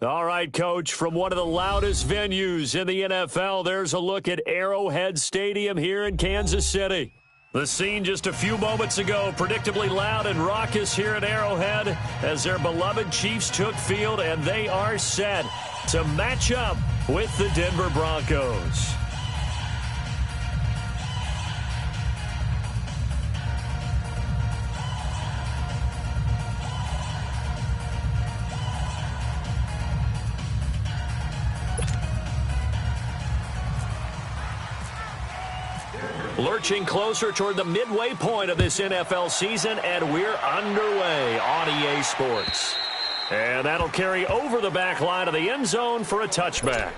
All right, Coach, from one of the loudest venues in the NFL, there's a look at Arrowhead Stadium here in Kansas City. The scene just a few moments ago, predictably loud and raucous here at Arrowhead as their beloved Chiefs took field, and they are set to match up with the Denver Broncos. Lurching closer toward the midway point of this NFL season, and we're underway on EA Sports. And that'll carry over the back line of the end zone for a touchback.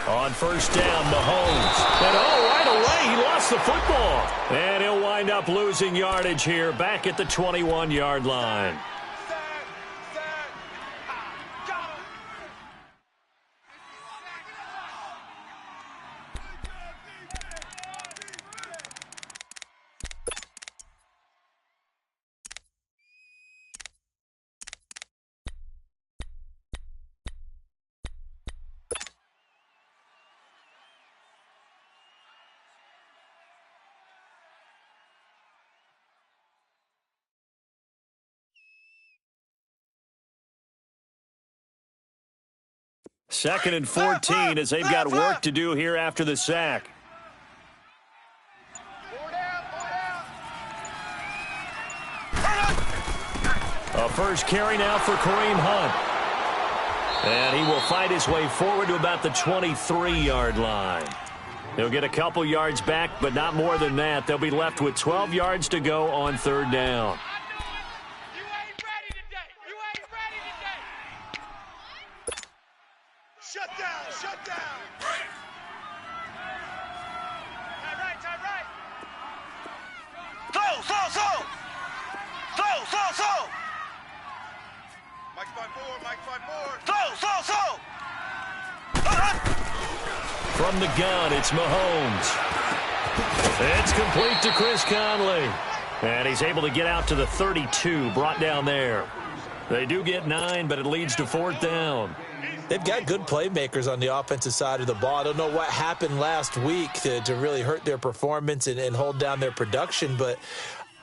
On first down, Mahomes. And right away, he lost the football. And he'll wind up losing yardage here back at the 21-yard line. Second and 14 as they've got work to do here after the sack. A first carry now for Kareem Hunt. And he will fight his way forward to about the 23-yard line. He'll get a couple yards back, but not more than that. They'll be left with 12 yards to go on third down. From the gun, it's Mahomes. It's complete to Chris Conley. And he's able to get out to the 32, brought down there. They do get 9, but it leads to fourth down. They've got good playmakers on the offensive side of the ball. I don't know what happened last week to really hurt their performance and hold down their production, but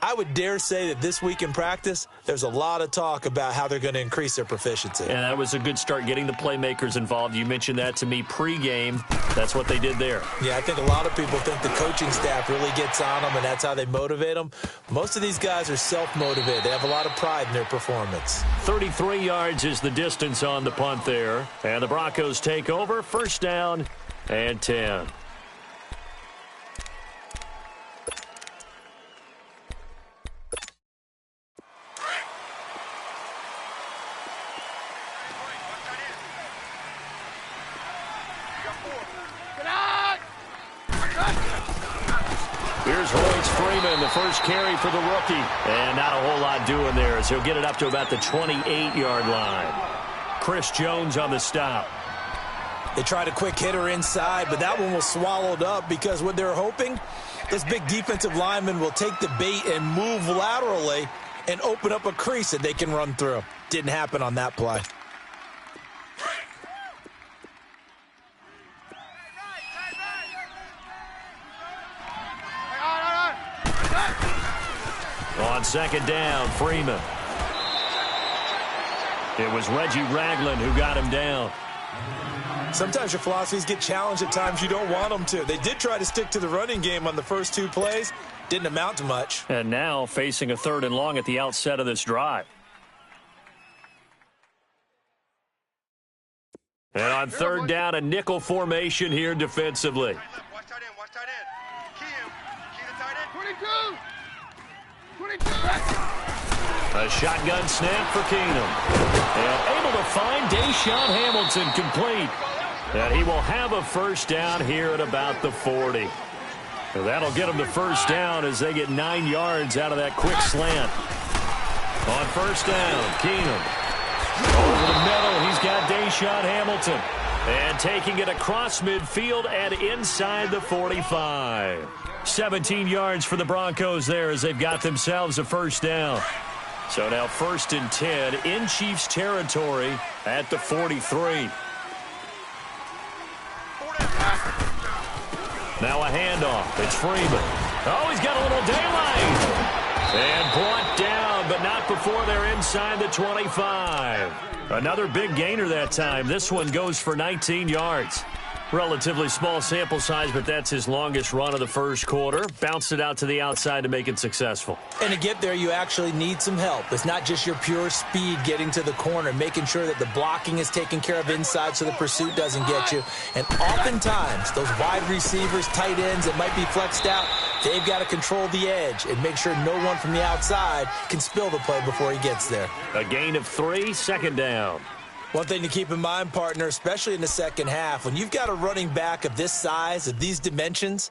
I would dare say that this week in practice, there's a lot of talk about how they're going to increase their proficiency. And that was a good start, getting the playmakers involved. You mentioned that to me pregame. That's what they did there. Yeah, I think a lot of people think the coaching staff really gets on them, and that's how they motivate them. Most of these guys are self-motivated. They have a lot of pride in their performance. 33 yards is the distance on the punt there. And the Broncos take over, first down and 10. Here's Royce Freeman, the first carry for the rookie. And not a whole lot doing there as he'll get it up to about the 28-yard line. Chris Jones on the stop. They tried a quick hitter inside, but that one was swallowed up because what they're hoping, this big defensive lineman will take the bait and move laterally and open up a crease that they can run through. Didn't happen on that play. On second down, Freeman. It was Reggie Ragland who got him down. Sometimes your philosophies get challenged at times you don't want them to. They did try to stick to the running game on the first two plays. Didn't amount to much. And now facing a third and long at the outset of this drive. And on third down, a nickel formation here defensively. Watch tight end, watch tight end. Key him. Key the tight end. 22. A shotgun snap for Keenum. And able to find Deshaun Hamilton complete. And he will have a first down here at about the 40. And that'll get him the first down as they get 9 yards out of that quick slant. On first down, Keenum. Over the middle, he's got Deshaun Hamilton. And taking it across midfield and inside the 45. 17 yards for the Broncos there as they've got themselves a first down. So now 1st and 10 in Chiefs territory at the 43. Now a handoff. It's Freeman. Oh, he's got a little daylight. And brought down, but not before they're inside the 25. Another big gainer that time. This one goes for 19 yards. Relatively small sample size, but that's his longest run of the first quarter. Bounced it out to the outside to make it successful. And to get there, you actually need some help. It's not just your pure speed getting to the corner, making sure that the blocking is taken care of inside so the pursuit doesn't get you. And oftentimes, those wide receivers, tight ends that might be flexed out, they've got to control the edge and make sure no one from the outside can spill the play before he gets there. A gain of 3, 2nd down. One thing to keep in mind, partner, especially in the second half, when you've got a running back of this size, of these dimensions,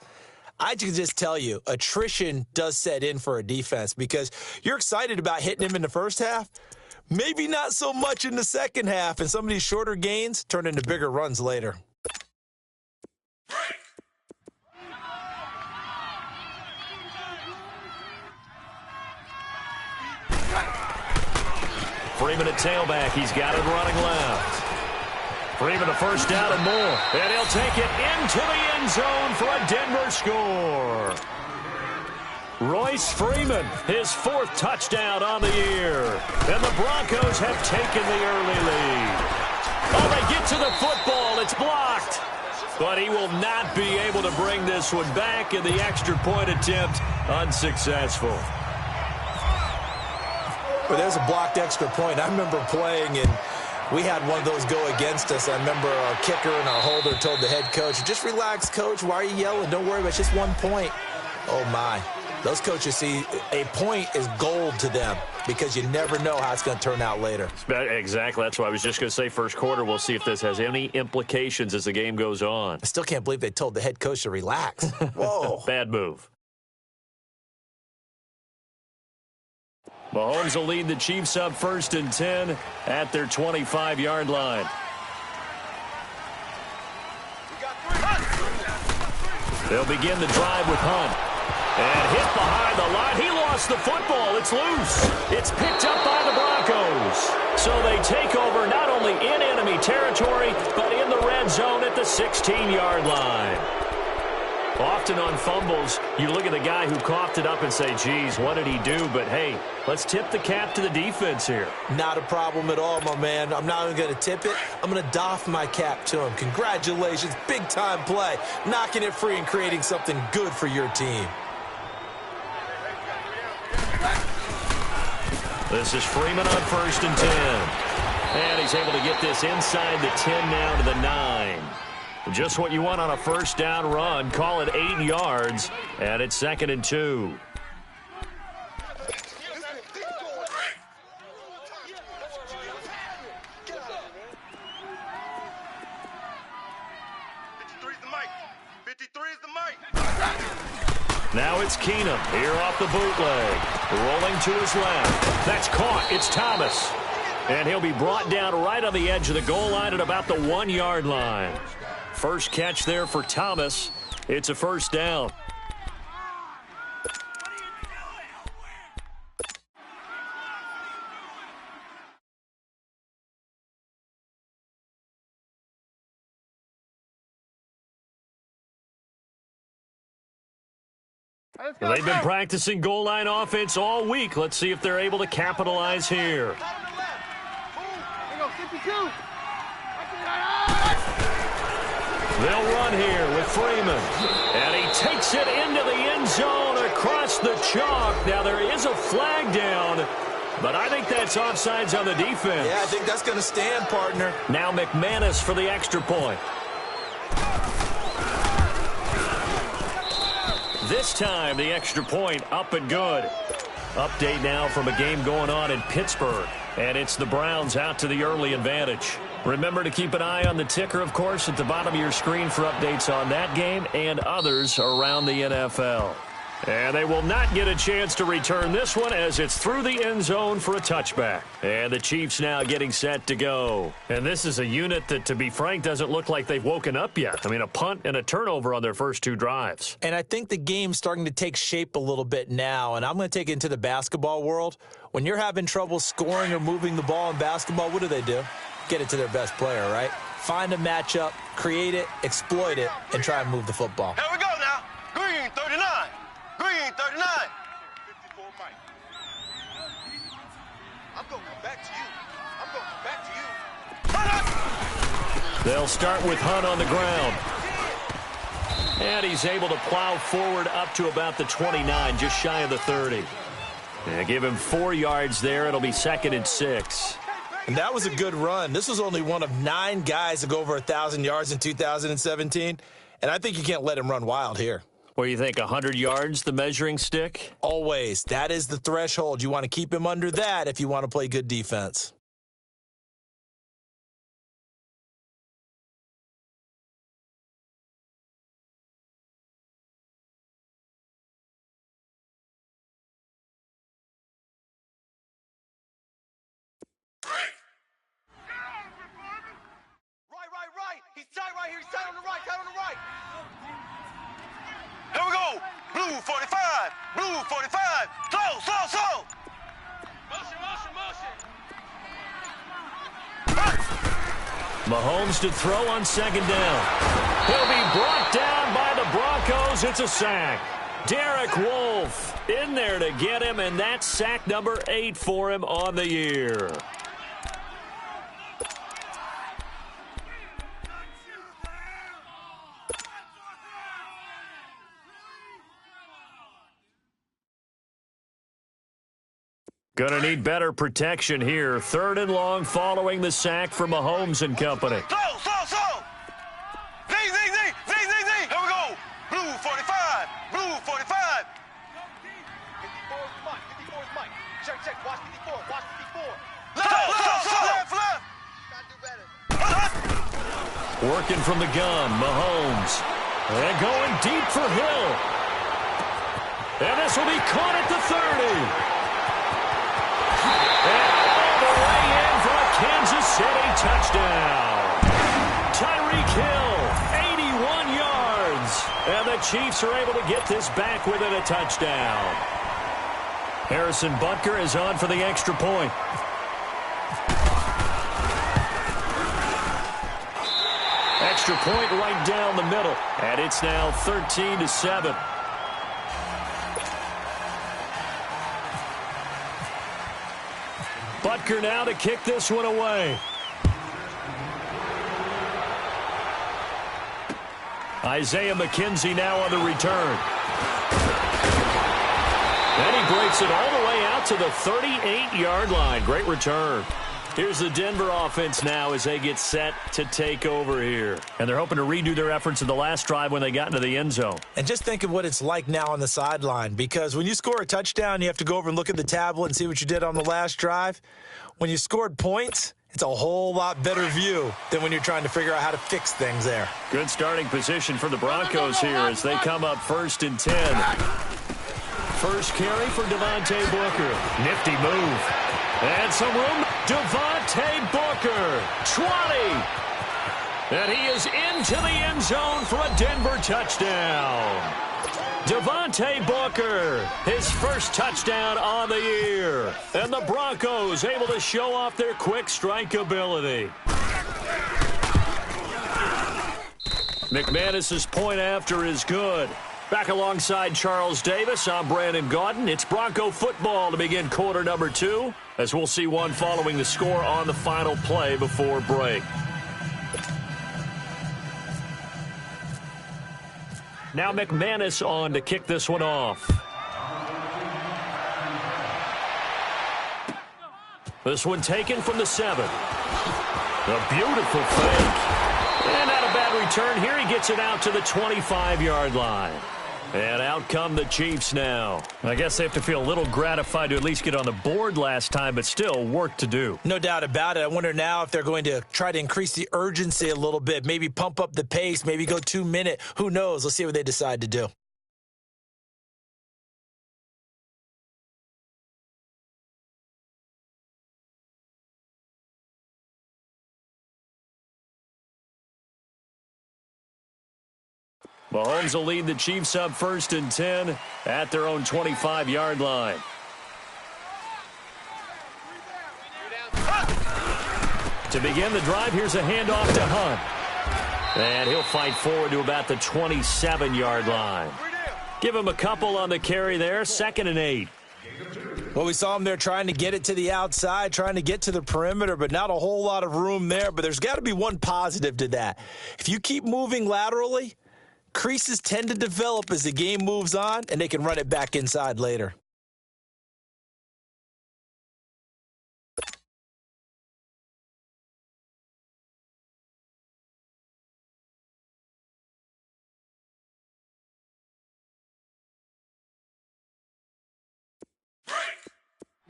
I can just tell you, attrition does set in for a defense because you're excited about hitting him in the first half. Maybe not so much in the second half, and some of these shorter gains turn into bigger runs later. Freeman at tailback. He's got it running left. Freeman a first down and more. And he'll take it into the end zone for a Denver score. Royce Freeman, his 4th touchdown on the year. And the Broncos have taken the early lead. Oh, they get to the football. It's blocked. But he will not be able to bring this one back, and the extra point attempt unsuccessful. But there's a blocked extra point. I remember playing, and we had one of those go against us. I remember our kicker and our holder told the head coach, just relax, coach. Why are you yelling? Don't worry about it. It's just 1 point. Oh, my. Those coaches see a point is gold to them because you never know how it's going to turn out later. Exactly. That's why I was just going to say first quarter. We'll see if this has any implications as the game goes on. I still can't believe they told the head coach to relax. Whoa. Bad move. Mahomes will lead the Chiefs up 1st and 10 at their 25-yard line. They'll begin the drive with Hunt. And hit behind the line. He lost the football. It's loose. It's picked up by the Broncos. So they take over not only in enemy territory, but in the red zone at the 16-yard line. Often on fumbles, you look at the guy who coughed it up and say, geez, what did he do? But, hey, let's tip the cap to the defense here. Not a problem at all, my man. I'm not even going to tip it. I'm going to doff my cap to him. Congratulations. Big-time play. Knocking it free and creating something good for your team. This is Freeman on 1st and 10. And he's able to get this inside the 10 now to the 9. Just what you want on a first down run. Call it 8 yards, and it's 2nd and 2. Now it's Keenum here off the bootleg. Rolling to his left. That's caught. It's Thomas. And he'll be brought down right on the edge of the goal line at about the 1-yard line. First catch there for Thomas. It's a first down. They've been practicing goal line offense all week. Let's see if they're able to capitalize here. They'll run here with Freeman. And he takes it into the end zone across the chalk. Now there is a flag down. But I think that's offsides on the defense. Yeah, I think that's going to stand, partner. Now McManus for the extra point. This time, the extra point up and good. Update now from a game going on in Pittsburgh. And it's the Browns out to the early advantage. Remember to keep an eye on the ticker, of course, at the bottom of your screen for updates on that game and others around the NFL. And they will not get a chance to return this one as it's through the end zone for a touchback. And the Chiefs now getting set to go. And this is a unit that, to be frank, doesn't look like they've woken up yet. I mean, a punt and a turnover on their first two drives. And I think the game's starting to take shape a little bit now. And I'm going to take it into the basketball world. When you're having trouble scoring or moving the ball in basketball, what do? Get it to their best player, right? Find a matchup, create it, exploit it, and try and move the football. Here we go now. Green 39. Green 39. 54 Mike. I'm going to come back to you. I'm going to come back to you. They'll start with Hunt on the ground. And he's able to plow forward up to about the 29, just shy of the 30. And give him 4 yards there. It'll be 2nd and 6. And that was a good run. This was only one of 9 guys to go over 1,000 yards in 2017. And I think you can't let him run wild here. What do you think, 100 yards, the measuring stick? Always. That is the threshold. You want to keep him under that if you want to play good defense. Right. He's tight right here. He's tight on the right. Here we go. Blue 45. Blue 45. Slow. Motion. Mahomes to throw on 2nd down. He'll be brought down by the Broncos. It's a sack. Derek Wolfe in there to get him, and that's sack number 8 for him on the year. Gonna need better protection here. 3rd and long following the sack from Mahomes and company. Slow. Zing. Here we go. Blue 45. Blue 45. 54 is Mike. Check. Watch 54. Left. Gotta do better. Working from the gun, Mahomes. And going deep for Hill. And this will be caught at the 30. And all the way in for a Kansas City touchdown. Tyreek Hill, 81 yards. And the Chiefs are able to get this back within a touchdown. Harrison Butker is on for the extra point. Extra point right down the middle. And it's now 13-7. Butker now to kick this one away. Isaiah McKenzie now on the return. And he breaks it all the way out to the 38-yard line. Great return. Here's the Denver offense now as they get set to take over here. And they're hoping to redo their efforts in the last drive when they got into the end zone. And just think of what it's like now on the sideline, because when you score a touchdown, you have to go over and look at the tablet and see what you did on the last drive. When you scored points, it's a whole lot better view than when you're trying to figure out how to fix things there. Good starting position for the Broncos here as they come up 1st and 10. First carry for Devontae Booker. Nifty move. And some room. Devontae Booker, 20. And he is into the end zone for a Denver touchdown. Devontae Booker, his first touchdown on the year. And the Broncos able to show off their quick strike ability. McManus's point after is good. Back alongside Charles Davis, I'm Brandon Gaudin. It's Bronco football to begin quarter number 2, as we'll see one following the score on the final play before break. Now McManus on to kick this one off. This one taken from the 7. A beautiful fake. And not a bad return here. He gets it out to the 25-yard line. And out come the Chiefs now. I guess they have to feel a little gratified to at least get on the board last time, but still work to do. No doubt about it. I wonder now if they're going to try to increase the urgency a little bit, maybe pump up the pace, maybe go 2-minute. Who knows? Let's see what they decide to do. Mahomes will lead the Chiefs up 1st and 10 at their own 25-yard line. To begin the drive, here's a handoff to Hunt. And he'll fight forward to about the 27-yard line. Give him a couple on the carry there, 2nd and 8. Well, we saw him there trying to get it to the outside, trying to get to the perimeter, but not a whole lot of room there. But there's got to be one positive to that. If you keep moving laterally, creases tend to develop as the game moves on, and they can run it back inside later.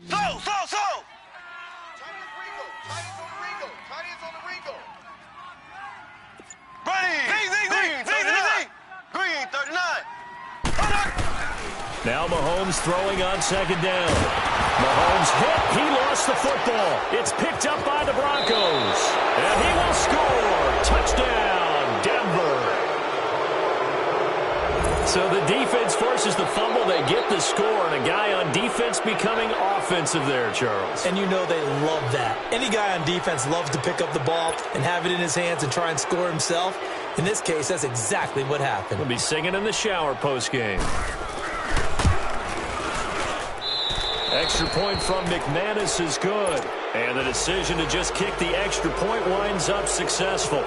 So! Chinese on the Ringo. Ready! Green, 39. Now Mahomes throwing on 2nd down. Mahomes hit. He lost the football. It's picked up by the Broncos. And he will score. Touchdown, Denver. So the defense forces the fumble. They get the score. And a guy on defense becoming offensive there, Charles. And you know they love that. Any guy on defense loves to pick up the ball and have it in his hands and try and score himself. In this case, that's exactly what happened. He'll be singing in the shower postgame. Extra point from McManus is good. And the decision to just kick the extra point winds up successful.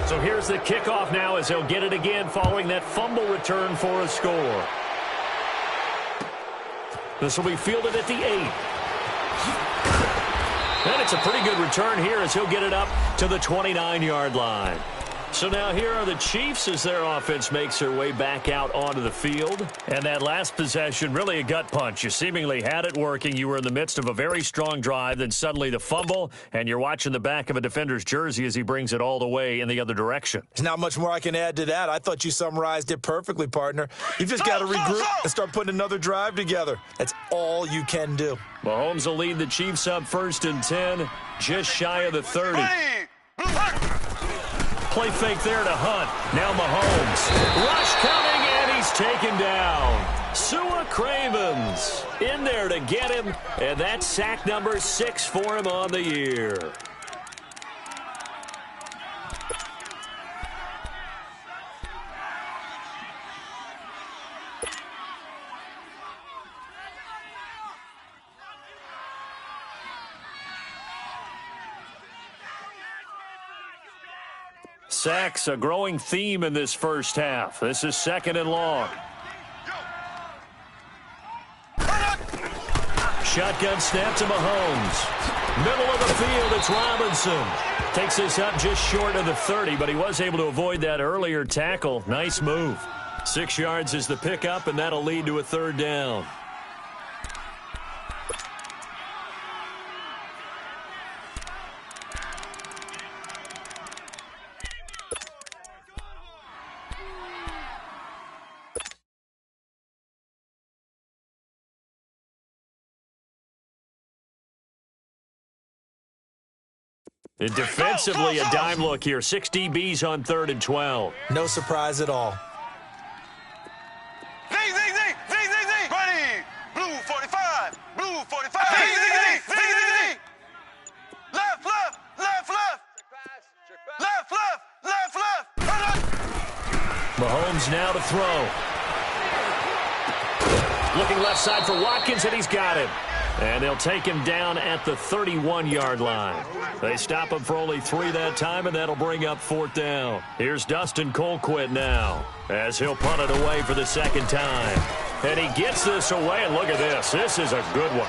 So here's the kickoff now as he'll get it again following that fumble return for a score. This will be fielded at the 8. And it's a pretty good return here as he'll get it up to the 29-yard line. So now here are the Chiefs as their offense makes their way back out onto the field. And that last possession, really a gut punch. You seemingly had it working. You were in the midst of a very strong drive. Then suddenly the fumble, and you're watching the back of a defender's jersey as he brings it all the way in the other direction. There's not much more I can add to that. I thought you summarized it perfectly, partner. You've just got to regroup and start putting another drive together. That's all you can do. Mahomes will lead the Chiefs up 1st and 10, just shy of the 30. Play fake there to Hunt. Now Mahomes. Rush coming, and he's taken down. Sua Cravens in there to get him, and that's sack number 6 for him on the year. Sacks, a growing theme in this first half. This is 2nd and long. Shotgun snap to Mahomes. Middle of the field, it's Robinson. Takes this up just short of the 30, but he was able to avoid that earlier tackle. Nice move. 6 yards is the pickup, and that'll lead to a 3rd down. And defensively, a dime look here. 6 DBs on 3rd and 12. No surprise at all. Z. Ready. Blue 45. Blue 45. Z. Left. Mahomes now to throw. Looking left side for Watkins, and he's got him. And they'll take him down at the 31-yard line. They stop him for only 3 that time, and that'll bring up 4th down. Here's Dustin Colquitt now as he'll punt it away for the 2nd time. And he gets this away, and look at this. This is a good one.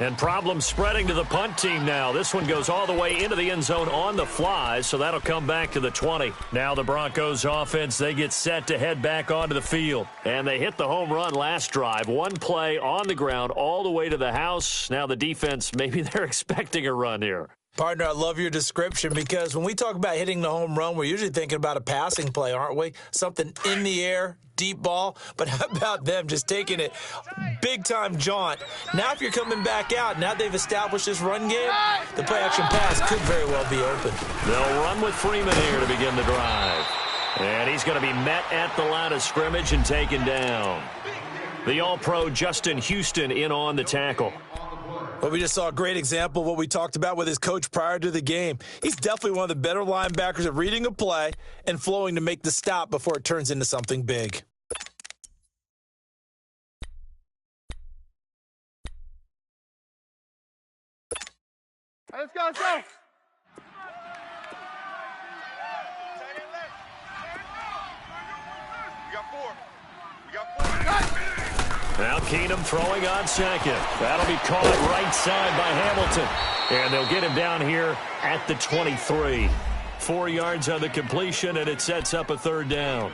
And problems spreading to the punt team now. This one goes all the way into the end zone on the fly, so that'll come back to the 20. Now the Broncos offense, they get set to head back onto the field. And they hit the home run last drive. One play on the ground all the way to the house. Now the defense, maybe they're expecting a run here. Partner, I love your description because when we talk about hitting the home run, we're usually thinking about a passing play, aren't we? Something in the air, deep ball. But how about them just taking it big-time jaunt? Now if you're coming back out, now they've established this run game, the play-action pass could very well be open. They'll run with Freeman here to begin the drive. And he's going to be met at the line of scrimmage and taken down. The All-Pro Justin Houston in on the tackle. Well, we just saw a great example of what we talked about with his coach prior to the game. He's definitely one of the better linebackers at reading a play and flowing to make the stop before it turns into something big. Hey, let's go, let's go. We got four. We got four. Now Keenum throwing on second. That'll be caught right side by Hamilton. And they'll get him down here at the 23. 4 yards on the completion, and it sets up a third down.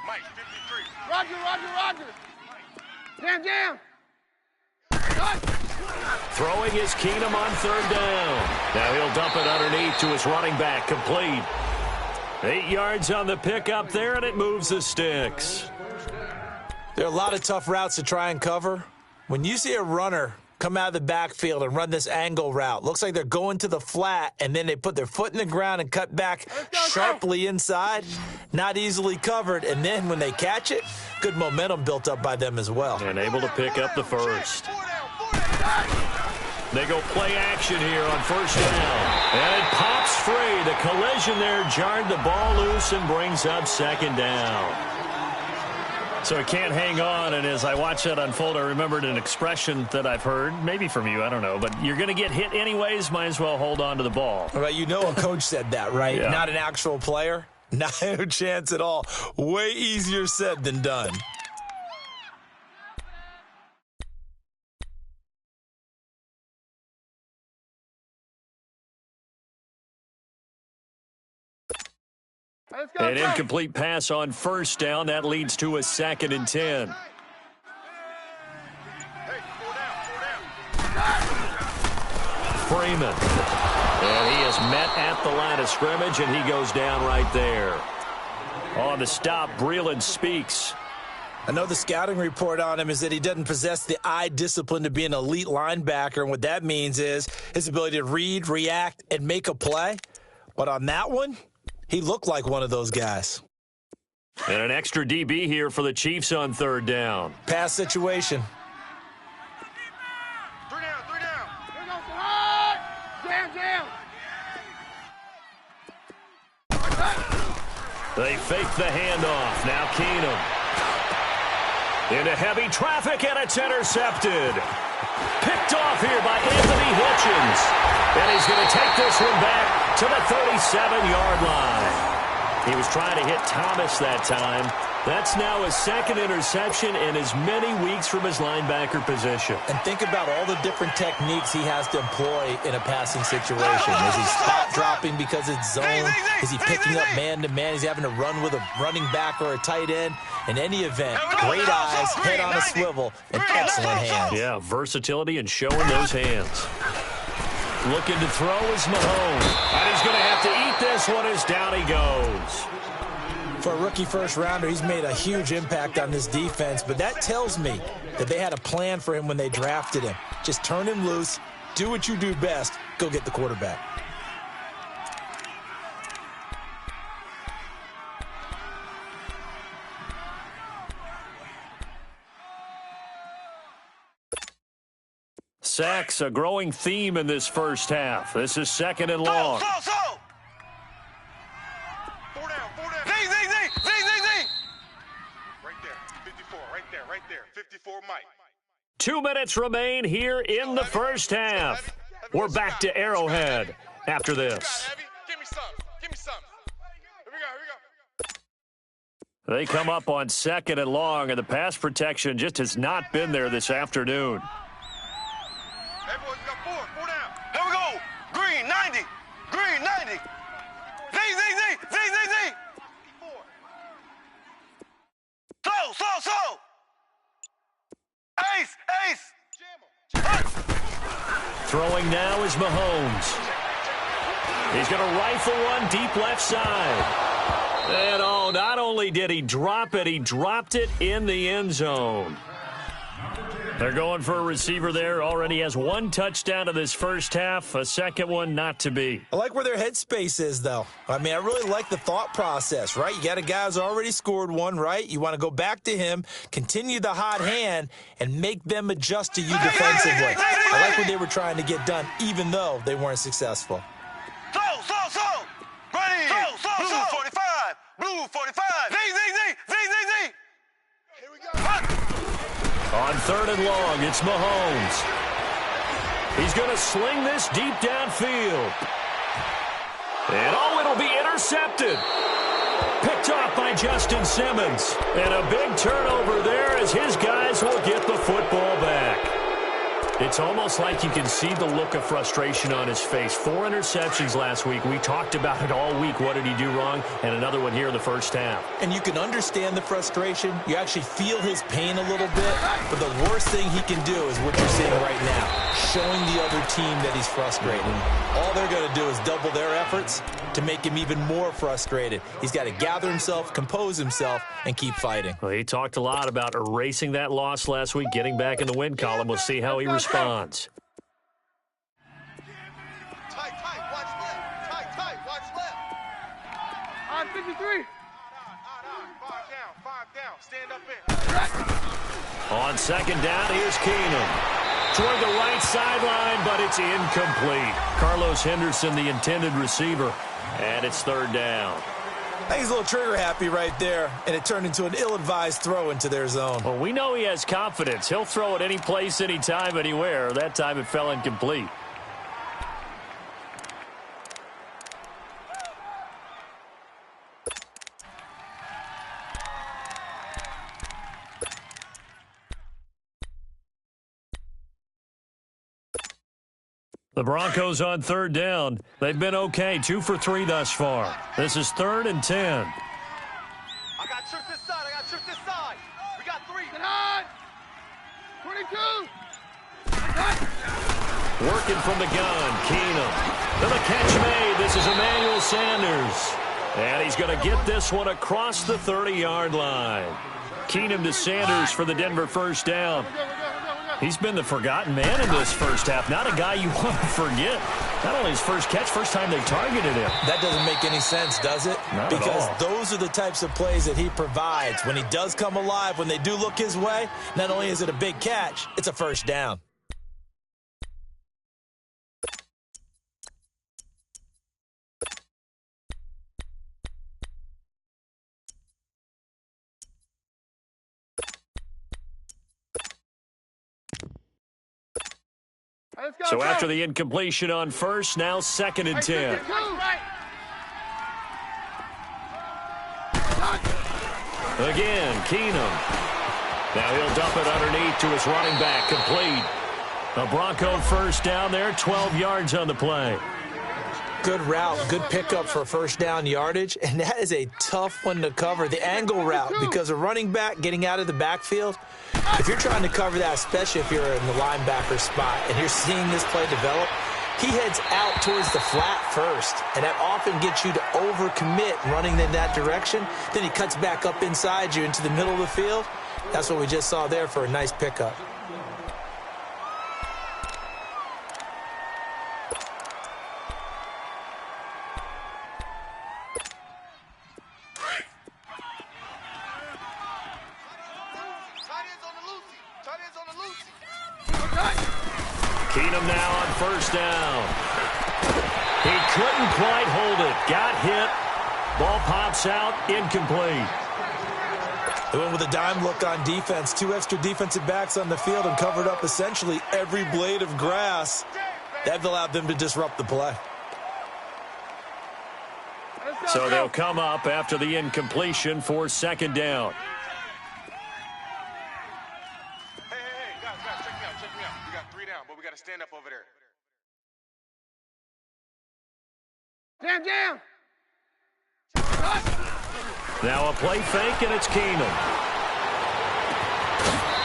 Mike, 53. Roger, Roger, Roger. Jam, jam. Good. Throwing is Keenum on third down. Now he'll dump it underneath to his running back, complete. 8 yards on the pickup there, and it moves the sticks. There are a lot of tough routes to try and cover. When you see a runner come out of the backfield and run this angle route, looks like they're going to the flat, and then they put their foot in the ground and cut back sharply inside. Not easily covered, and then when they catch it, good momentum built up by them as well. And able to pick up the first. They go play action here on first down. And it pops free. The collision there jarred the ball loose and brings up second down. So it can't hang on, and as I watch that unfold, I remembered an expression that I've heard, maybe from you, I don't know, but you're going to get hit anyways, might as well hold on to the ball. Well, you know a coach said that, right? Yeah. Not an actual player? No chance at all. Way easier said than done. Hey, let's go, An let's go. incomplete pass on first down. That leads to a 2nd and 10. Hey, 4 down. Freeman. And he is met at the line of scrimmage, and he goes down right there. On the stop, Breeland speaks. I know the scouting report on him is that he doesn't possess the eye discipline to be an elite linebacker, and what that means is his ability to read, react, and make a play. But on that one, he looked like one of those guys. And an extra DB here for the Chiefs on third down. Pass situation. 3 down, 3 down. Here we go, hard. Jam, jam. They fake the handoff. Now Keenum. Into heavy traffic, and it's intercepted. Picked off here by Anthony Hitchens. And he's going to take this one back to the 37-yard line. He was trying to hit Thomas that time. That's now his 2nd interception in as many weeks from his linebacker position. And think about all the different techniques he has to employ in a passing situation. Is he spot dropping because it's zone? Is he picking up man-to-man? Is he having to run with a running back or a tight end? In any event, great eyes, head on a swivel, and excellent hands. Yeah, versatility and showing those hands. Looking to throw is Mahomes. And he's going to have to eat this one as down he goes. For a rookie first-rounder, he's made a huge impact on this defense, but that tells me that they had a plan for him when they drafted him. Just turn him loose, do what you do best, go get the quarterback. Sacks, a growing theme in this first half. This is 2nd and long. So. 4 down, 4 down. Z. Right there, 55. Right there, 54 Mike. 2 minutes remain here in the first half. We're back to Arrowhead after this. Give me some. Give me some. Here we go. They come up on 2nd and long, and the pass protection just has not been there this afternoon. Hey, boys, we got 4 down. Here we go. Green, 90. Green, 90. Z. Slow. Ace. Throwing now is Mahomes. He's going to rifle one deep left side. And not only did he drop it, he dropped it in the end zone. They're going for a receiver there. Already has 1 touchdown in this first half, a second one not to be. I like where their headspace is, though. I mean, I really like the thought process, right? You got a guy who's already scored one, right? You want to go back to him, continue the hot hand, and make them adjust to you defensively. I like what they were trying to get done, even though they weren't successful. Slow. Ready. Blue 45. Blue 45. Z. Here we go. On 3rd and long, it's Mahomes. He's going to sling this deep downfield. And it'll be intercepted. Picked off by Justin Simmons. And a big turnover there as his guys will get the football back. It's almost like you can see the look of frustration on his face. 4 interceptions last week. We talked about it all week. What did he do wrong? And another one here in the first half. And you can understand the frustration. You actually feel his pain a little bit. But the worst thing he can do is what you're seeing right now, showing the other team that he's frustrated. All they're going to do is double their efforts to make him even more frustrated. He's got to gather himself, compose himself, and keep fighting. Well, he talked a lot about erasing that loss last week, getting back in the win column. We'll see how he responds. Tight, watch left. Watch left. On 53. 5 down. Stand up in. On 2nd down, here's Keenum. Toward the right sideline, but it's incomplete. Carlos Henderson, the intended receiver, and it's 3rd down. I think he's a little trigger happy right there, and it turned into an ill-advised throw into their zone. Well, we know he has confidence. He'll throw it any place, anytime, anywhere. That time it fell incomplete. The Broncos on 3rd down. They've been okay, 2 for 3 thus far. This is 3rd and 10. I got trick this side. We got 3. Get on. 22. Working from the gun, Keenum. To the catch made. This is Emmanuel Sanders. And he's going to get this one across the 30-yard line. Keenum to Sanders for the Denver first down. He's been the forgotten man in this first half. Not a guy you want to forget. Not only his first catch, first time they targeted him. That doesn't make any sense, does it? Not because at all. Those are the types of plays that he provides. When he does come alive, when they do look his way, not only is it a big catch, it's a first down. So after the incompletion on first, now 2nd and 10. Again, Keenum. Now he'll dump it underneath to his running back, complete. A Bronco first down there, 12 yards on the play. Good route, good pickup for first down yardage, and that is a tough one to cover, the angle route, because a running back getting out of the backfield, if you're trying to cover that, especially if you're in the linebacker spot and you're seeing this play develop, he heads out towards the flat first, and that often gets you to overcommit running in that direction. Then he cuts back up inside you into the middle of the field. That's what we just saw there for a nice pickup. Keenum now on first down. He couldn't quite hold it. Got hit. Ball pops out. Incomplete. They went with a dime look on defense. 2 extra defensive backs on the field and covered up essentially every blade of grass. That allowed them to disrupt the play. So they'll come up after the incompletion for second down. Hey, guys, check me out. We got 3 down, but we got to stand up over there. Jam. Now a play fake, and it's Keenum.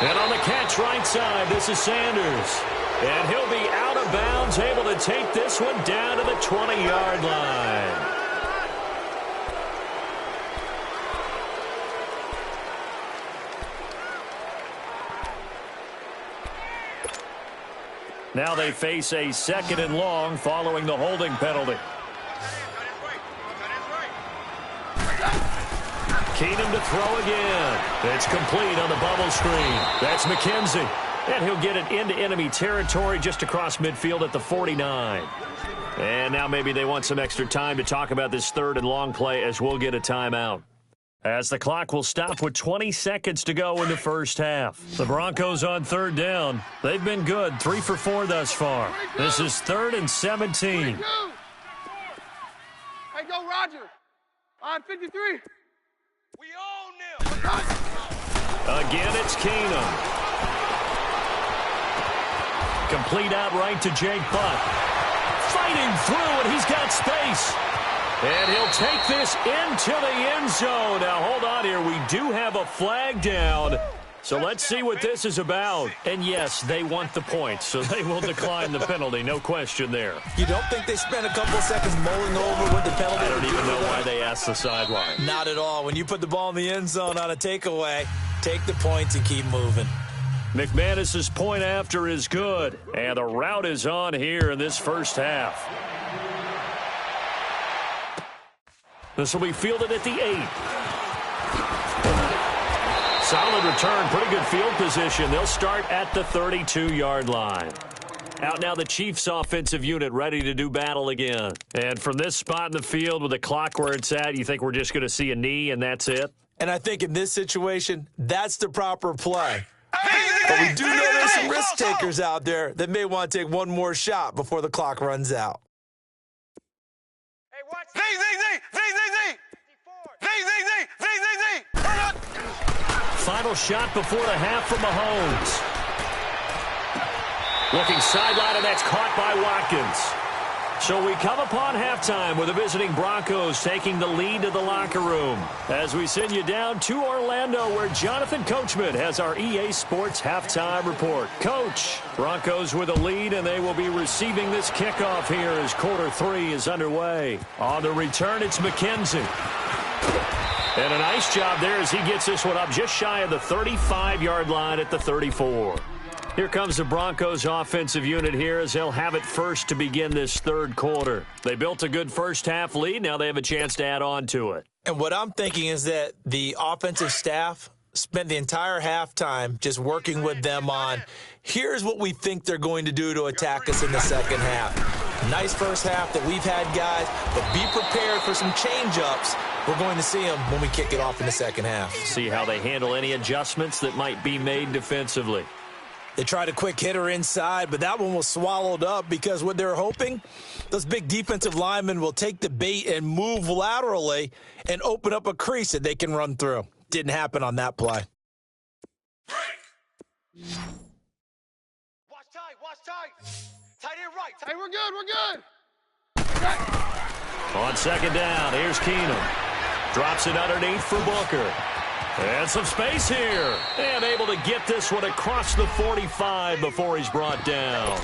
And on the catch right side, this is Sanders. And he'll be out of bounds, able to take this one down to the 20-yard line. Now they face a 2nd and long following the holding penalty. Keenum to throw again. It's complete on the bubble screen. That's McKenzie. And he'll get it into enemy territory just across midfield at the 49. And now maybe they want some extra time to talk about this 3rd and long play as we'll get a timeout. As the clock will stop with 20 seconds to go in the first half. The Broncos on 3rd down. They've been good, 3 for 4 thus far. This is 3rd and 17. Hey, go Roger. On 53. We own them. Again, it's Keenum. Complete out right to Jake Butt. Fighting through, and he's got space. And he'll take this into the end zone. Now, hold on here. We do have a flag down. So let's see what this is about. And, yes, they want the points, so they will decline the penalty. No question there. You don't think they spent a couple of seconds mulling over what the penalty? I don't even know why they asked the sideline. Not at all. When you put the ball in the end zone on a takeaway, take the points and keep moving. McManus's point after is good. And the route is on here in this first half. This will be fielded at the 8. Solid return, pretty good field position. They'll start at the 32-yard line. Out now the Chiefs offensive unit ready to do battle again. And from this spot in the field with the clock where it's at, you think we're just going to see a knee and that's it? And I think in this situation, that's the proper play. But we do know there's some risk takers out there that may want to take one more shot before the clock runs out. Hey, watch. Z. Final shot before the half from Mahomes. Looking sideline, and that's caught by Watkins. So we come upon halftime with the visiting Broncos taking the lead to the locker room. As we send you down to Orlando, where Jonathan Coachman has our EA Sports halftime report. Coach, Broncos with a lead, and they will be receiving this kickoff here as quarter 3 is underway. On the return, it's McKenzie. And a nice job there as he gets this one up just shy of the 35-yard line at the 34. Here comes the Broncos offensive unit here as they'll have it first to begin this 3rd quarter. They built a good first half lead. Now they have a chance to add on to it. And what I'm thinking is that the offensive staff spent the entire halftime just working with them on, here's what we think they're going to do to attack us in the second half. Nice first half that we've had, guys, but be prepared for some change-ups. We're going to see them when we kick it off in the second half. See how they handle any adjustments that might be made defensively. They tried a quick hitter inside, but that one was swallowed up because what they're hoping, those big defensive linemen will take the bait and move laterally and open up a crease that they can run through. Didn't happen on that play. Watch tight. Tight end right. Hey, we're good. On second down, here's Keenum. Drops it underneath for Booker. And some space here. And able to get this one across the 45 before he's brought down.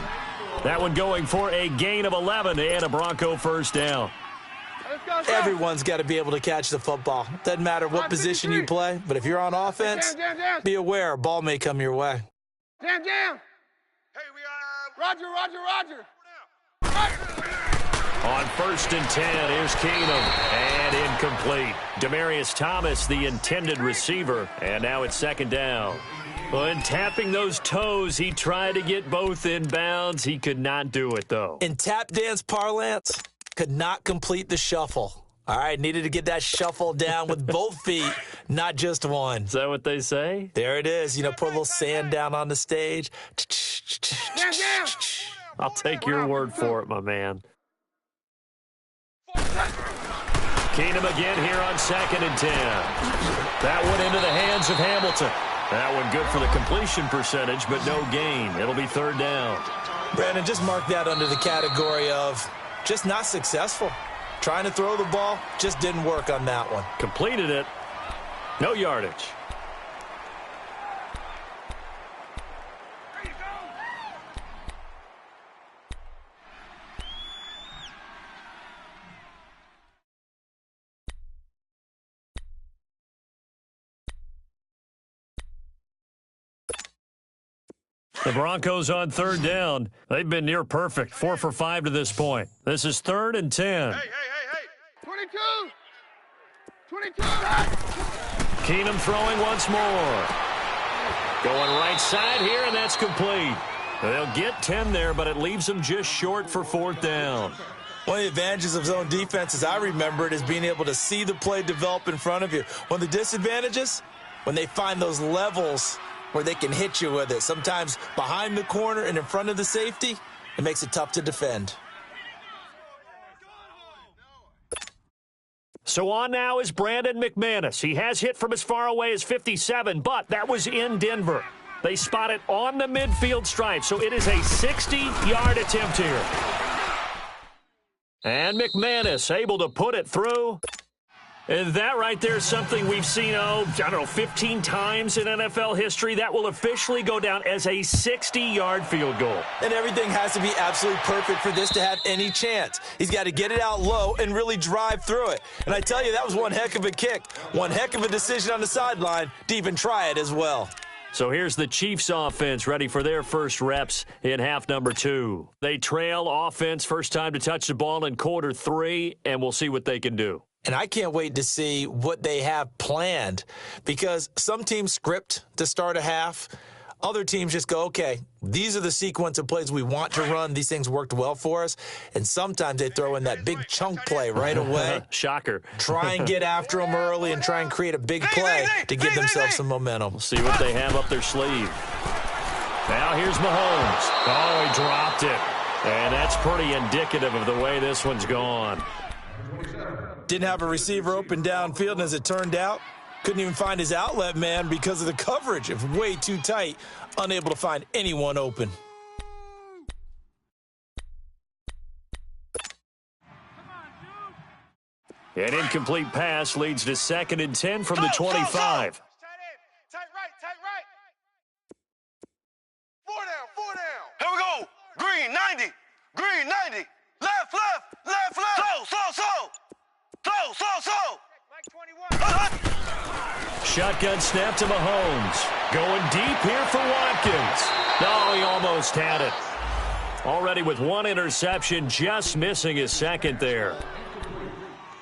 That one going for a gain of 11 and a Bronco first down. Everyone's got to be able to catch the football. Doesn't matter what position you play, but if you're on offense, be aware a ball may come your way. Jam. Hey, we got Roger. On 1st and 10, here's Keenum. And incomplete. Demaryius Thomas, the intended receiver. And now it's second down. When tapping those toes, he tried to get both in bounds. He could not do it, though. In tap dance parlance, could not complete the shuffle. All right, needed to get that shuffle down with both feet, not just one. Is that what they say? There it is. You know, put a little sand down on the stage. Down, down. I'll take your word for it, my man. Keenum again here on 2nd and 10. That one into the hands of Hamilton. That one good for the completion percentage, but no gain. It'll be 3rd down. Brandon, just mark that under the category of just not successful. Trying to throw the ball, just didn't work on that one. Completed it. No yardage. The Broncos on 3rd down. They've been near perfect. 4 for 5 to this point. This is 3rd and 10. Hey. 22. 22. Keenum throwing once more. Going right side here, and that's complete. They'll get 10 there, but it leaves them just short for 4th down. One of the advantages of zone defense, as I remember it, is being able to see the play develop in front of you. One of the disadvantages, when they find those levels where they can hit you with it. Sometimes behind the corner and in front of the safety, it makes it tough to defend. So on now is Brandon McManus. He has hit from as far away as 57, but that was in Denver. They spot it on the midfield stripe, so it is a 60-yard attempt here. And McManus able to put it through. And that right there is something we've seen, 15 times in NFL history. That will officially go down as a 60-yard field goal. And everything has to be absolutely perfect for this to have any chance. He's got to get it out low and really drive through it. And I tell you, that was one heck of a kick. One heck of a decision on the sideline to even try it as well. So here's the Chiefs offense ready for their first reps in half number 2. They trail offense first time to touch the ball in quarter 3, and we'll see what they can do. And I can't wait to see what they have planned, because some teams script to start a half. Other teams just go, okay, these are the sequence of plays we want to run. These things worked well for us. And sometimes they throw in that big chunk play right away. Shocker. Try and get after them early and try and create a big play to give themselves some momentum. We'll see what they have up their sleeve. Now here's Mahomes. Oh, he dropped it. And that's pretty indicative of the way this one's gone. Didn't have a receiver open downfield, and as it turned out, couldn't even find his outlet man because of the coverage. It was way too tight, unable to find anyone open. An incomplete pass leads to 2nd and 10 from the 25. Tight right. 4 down. Here we go. Green 90. Left. Slow. Shotgun snap to Mahomes. Going deep here for Watkins. No, he almost had it. Already with 1 interception, just missing his 2nd there.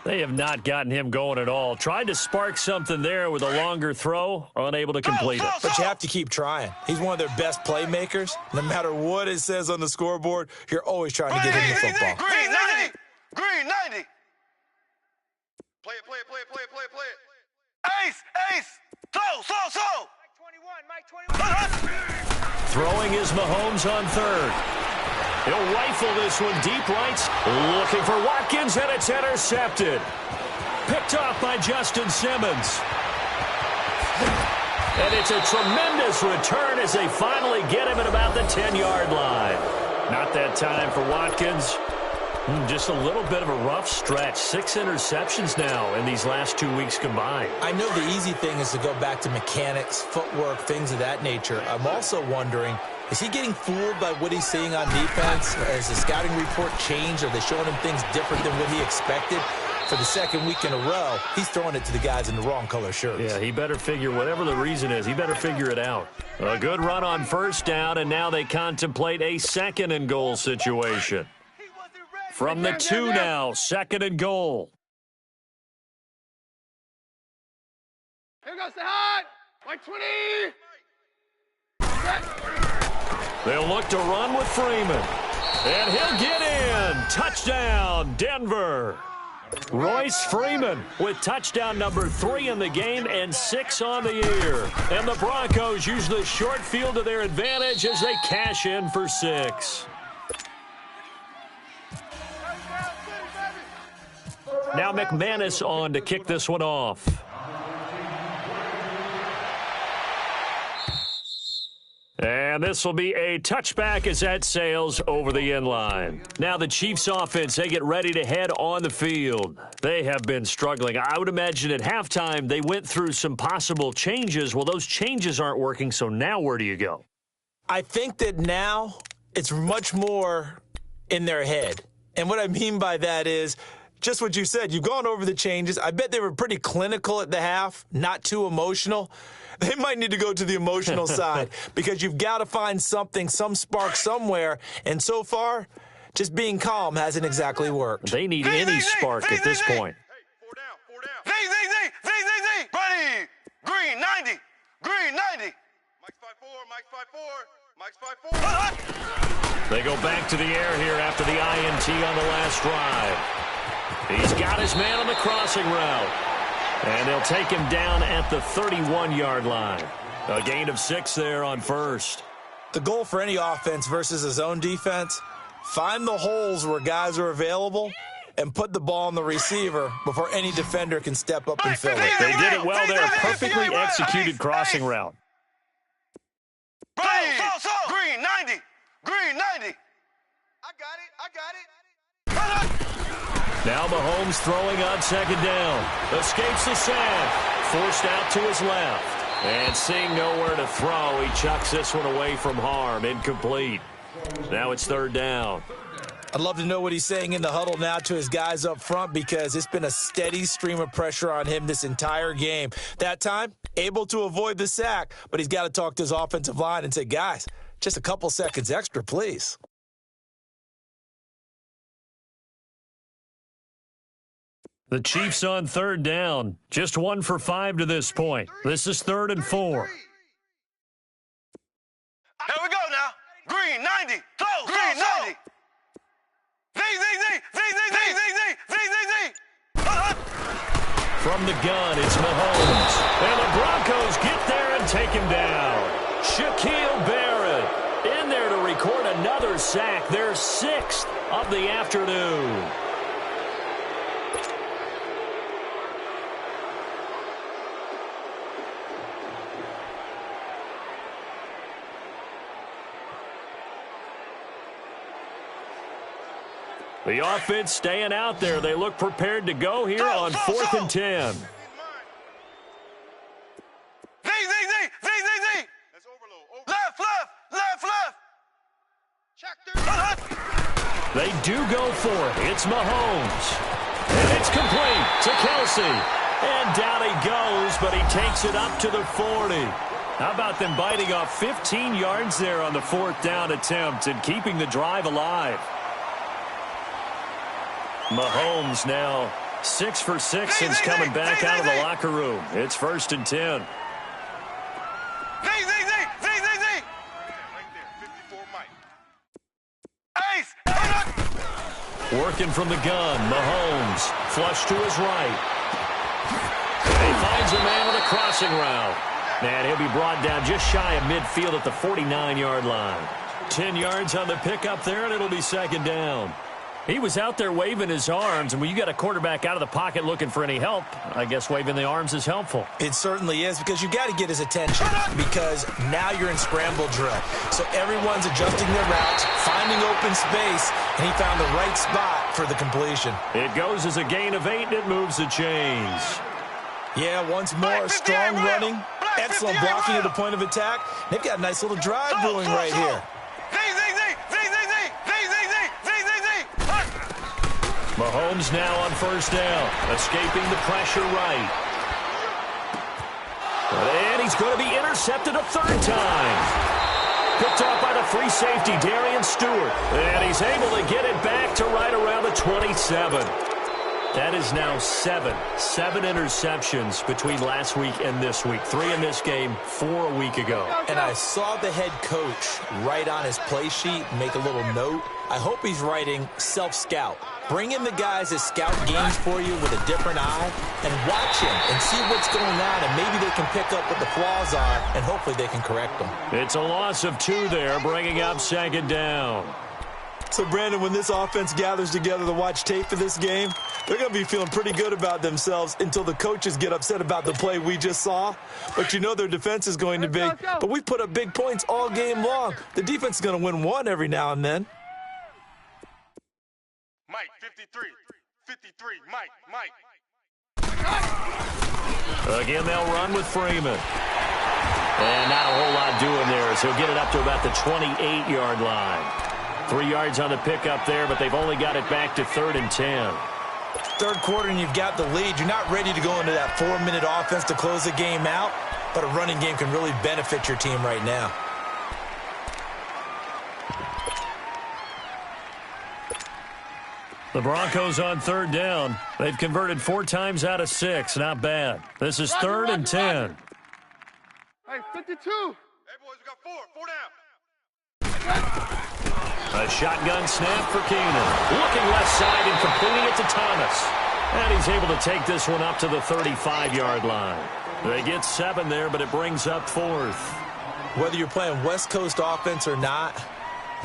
They have not gotten him going at all. Tried to spark something there with a longer throw, unable to complete it. But you have to keep trying. He's one of their best playmakers. No matter what it says on the scoreboard, you're always trying to get him the football. Green 90. Play it. Ace. Slow. Mike 21. Throwing is Mahomes on 3rd. He'll rifle this one deep right. Looking for Watkins, and it's intercepted. Picked off by Justin Simmons. And it's a tremendous return as they finally get him at about the 10-yard line. Not that time for Watkins. Just a little bit of a rough stretch. 6 interceptions now in these last 2 weeks combined. I know the easy thing is to go back to mechanics, footwork, things of that nature. I'm also wondering, is he getting fooled by what he's seeing on defense? Has the scouting report changed? Are they showing him things different than what he expected? For the 2nd week in a row, he's throwing it to the guys in the wrong color shirts. Yeah, he better figure, whatever the reason is, he better figure it out. A good run on 1st down, and now they contemplate a 2nd and goal situation. From the 2 now, 2nd and goal. Here goes the hot. Mike 20. They'll look to run with Freeman. And he'll get in. Touchdown, Denver. Royce Freeman with touchdown number 3 in the game and 6 on the year. And the Broncos use the short field to their advantage as they cash in for 6. Now McManus on to kick this one off. And this will be a touchback as that sails over the end line. Now the Chiefs offense, they get ready to head on the field. They have been struggling. I would imagine at halftime they went through some possible changes. Well, those changes aren't working, so now where do you go? I think that now it's much more in their head. And what I mean by that is just what you said. You've gone over the changes. I bet they were pretty clinical at the half, not too emotional. They might need to go to the emotional side because you've got to find something, some spark somewhere. And so far, just being calm hasn't exactly worked. They need any spark at this point. Hey, 4 down. Z. Ready. Green 90. Green 90. Mike's 5'4". Mike's 5'4". They go back to the air here after the INT on the last drive. He's got his man on the crossing route. And they'll take him down at the 31-yard line. A gain of 6 there on first. The goal for any offense versus a zone defense, find the holes where guys are available and put the ball on the receiver before any defender can step up and fill it. They did it well there. Perfectly executed crossing route. Green 90. Green 90. I got it. Now Mahomes throwing on second down. Escapes the sack. Forced out to his left. And seeing nowhere to throw, he chucks this one away from harm. Incomplete. Now it's third down. I'd love to know what he's saying in the huddle now to his guys up front because it's been a steady stream of pressure on him this entire game. That time, able to avoid the sack, but he's got to talk to his offensive line and say, guys, just a couple seconds extra, please. The Chiefs on third down. Just 1 for 5 to this point. This is 3rd and 4. Here we go now. Green 90. Green 90. From the gun, it's Mahomes. And the Broncos get there and take him down. Shaquille Barrett in there to record another sack. Their 6th of the afternoon. The offense staying out there. They look prepared to go here on 4th and 10. Z. That's overload. Left. Check. They do go for it. It's Mahomes. And it's complete to Kelsey. And down he goes, but he takes it up to the 40. How about them biting off 15 yards there on the 4th down attempt and keeping the drive alive? Mahomes now 6 for 6 since coming back out of the locker room. It's 1st and 10. Z. Right there, 54 Mike. Ace. Working from the gun, Mahomes flush to his right. He finds a man with a crossing route. And he'll be brought down just shy of midfield at the 49-yard line. 10 yards on the pickup there, and it'll be 2nd down. He was out there waving his arms, and when you got a quarterback out of the pocket looking for any help, I guess waving the arms is helpful. It certainly is because you got to get his attention because now you're in scramble drill. So everyone's adjusting their routes, finding open space, and he found the right spot for the completion. It goes as a gain of 8, and it moves the chains. Yeah, once more, strong running, excellent blocking at the point of attack. They've got a nice little drive brewing right here. Mahomes now on 1st down, escaping the pressure right. And he's going to be intercepted a 3rd time. Picked off by the free safety, Darian Stewart. And he's able to get it back to right around the 27. That is now 7 interceptions between last week and this week. 3 in this game, 4 a week ago. And I saw the head coach write on his play sheet, make a little note. I hope he's writing self-scout. Bring in the guys that scout games for you with a different eye and watch him and see what's going on, and maybe they can pick up what the flaws are, and hopefully they can correct them. It's a loss of 2 there, bringing up second down. So, Brandon, when this offense gathers together to watch tape for this game, they're going to be feeling pretty good about themselves until the coaches get upset about the play we just saw. But you know their defense is going to be. But we put up big points all game long. The defense is going to win one every now and then. Mike, 53. 53. Mike. Again, they'll run with Freeman. And not a whole lot doing there, so he'll get it up to about the 28-yard line. 3 yards on the pickup there, but they've only got it back to 3rd and 10. Third quarter and you've got the lead. You're not ready to go into that 4-minute offense to close the game out, but a running game can really benefit your team right now. The Broncos on 3rd down. They've converted 4 times out of 6. Not bad. This is 3rd and 10. Hey, 52. Hey, boys, we got 4 down. A shotgun snap for Keenan. Looking left side and completing it to Thomas. And he's able to take this one up to the 35-yard line. They get 7 there, but it brings up 4th. Whether you're playing West Coast offense or not,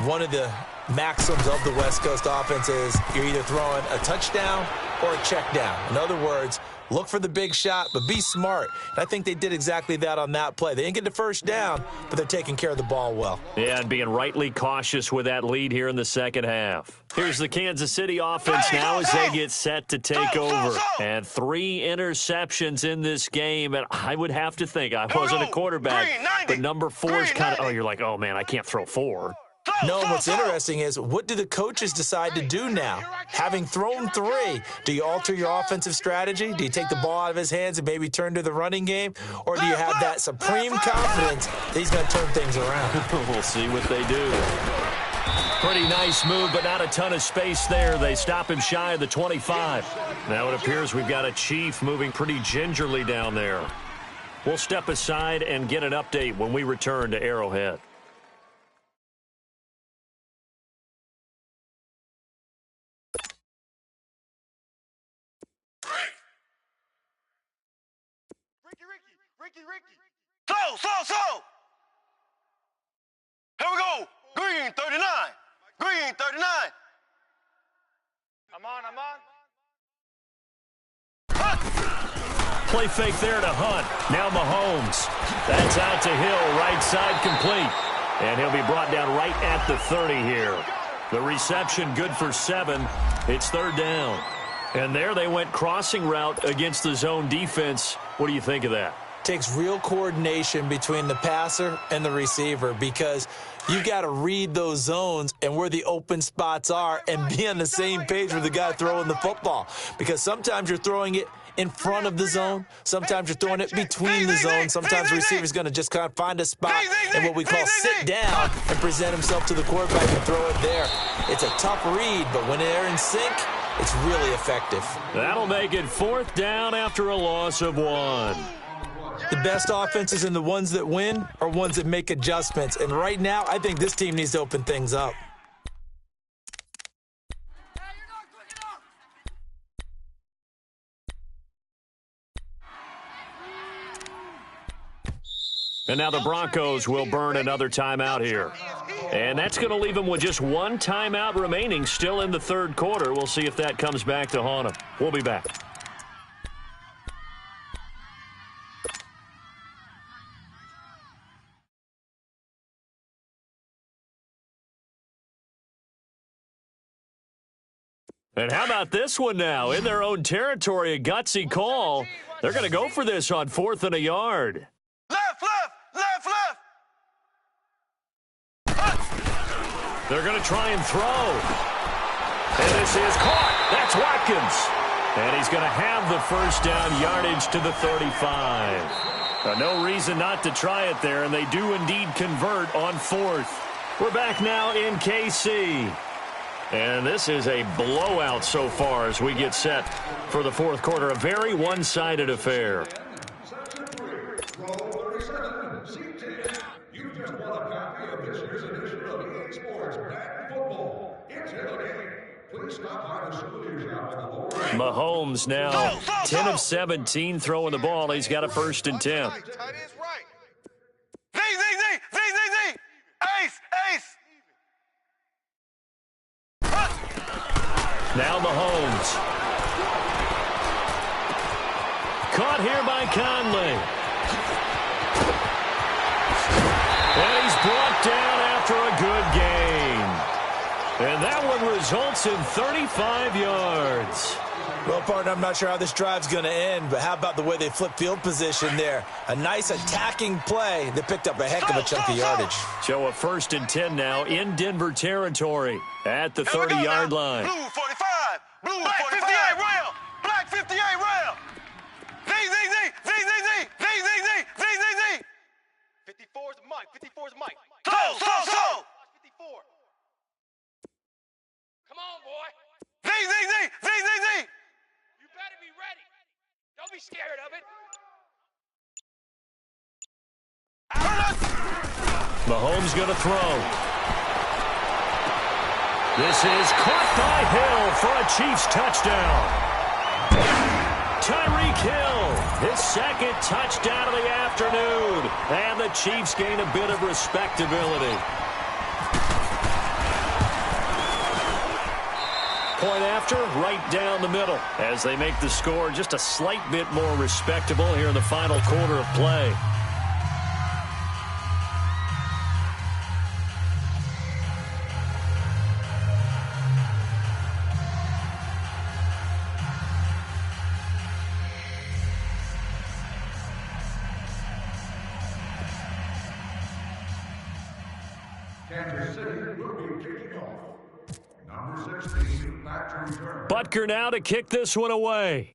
one of the maxims of the West Coast offense is you're either throwing a touchdown or a check down. In other words, look for the big shot, but be smart. And I think they did exactly that on that play. They didn't get the first down, but they're taking care of the ball well. Yeah, and being rightly cautious with that lead here in the second half. Here's the Kansas City offense now as they get set to take over. And 3 interceptions in this game, and I would have to think, I wasn't a quarterback, but number 4 is kind of, you're like, oh, man, I can't throw 4. No, and what's interesting is, what do the coaches decide to do now? Having thrown 3, do you alter your offensive strategy? Do you take the ball out of his hands and maybe turn to the running game? Or do you have that supreme confidence that he's going to turn things around? We'll see what they do. Pretty nice move, but not a ton of space there. They stop him shy of the 25. Now it appears we've got a Chief moving pretty gingerly down there. We'll step aside and get an update when we return to Arrowhead. Ricky. Slow. Here we go. Green 39. Green 39. I'm on. Play fake there to Hunt. Now Mahomes. That's out to Hill. Right side complete. And he'll be brought down right at the 30 here. The reception good for 7. It's 3rd down. And there they went crossing route against the zone defense. What do you think of that? Takes real coordination between the passer and the receiver, because you've got to read those zones and where the open spots are and be on the same page with the guy throwing the football. Because sometimes you're throwing it in front of the zone. Sometimes you're throwing it between the zones. Sometimes the receiver's going to just kind of find a spot and what we call sit down and present himself to the quarterback and throw it there. It's a tough read, but when they're in sync, it's really effective. That'll make it 4th down after a loss of 1. The best offenses and the ones that win are ones that make adjustments. And right now, I think this team needs to open things up. And now the Broncos will burn another timeout here. And that's going to leave them with just 1 timeout remaining still in the 3rd quarter. We'll see if that comes back to haunt them. We'll be back. And how about this one now? In their own territory, a gutsy call. They're going to go for this on 4th and a yard. Left. They're going to try and throw. And this is caught. That's Watkins. And he's going to have the 1st down, yardage to the 35. No reason not to try it there, and they do indeed convert on 4th. We're back now in KC. And this is a blowout so far as we get set for the 4th quarter. A very one-sided affair. You just won a copy of this year's edition of EA Sports Back Football. Mahomes now 10 of 17 throwing the ball. He's got a 1st and 10. Tight end's right. Z. Ace. Now Mahomes. Caught here by Conley. And he's brought down after a good game. And that one results in 35 yards. Well, partner, I'm not sure how this drive's going to end, but how about the way they flip field position there? A nice attacking play that picked up a heck of a chunk of yardage. So a 1st and 10 now in Denver territory at the 30-yard line. Blue 45. Blue Black 45. 58 rail. Black 58 rail. Z. 54's Mike. 54's Mike. So. 54. Come on, boy. Z. You better be ready. Don't be scared of it. Mahomes going to throw. This is caught by Hill for a Chiefs touchdown. Tyreek Hill, his 2nd touchdown of the afternoon. And the Chiefs gain a bit of respectability. Point after, right down the middle, as they make the score just a slight bit more respectable here in the final quarter of play. Kansas City will be kicking off. Number 16, back to return. Butker now to kick this one away.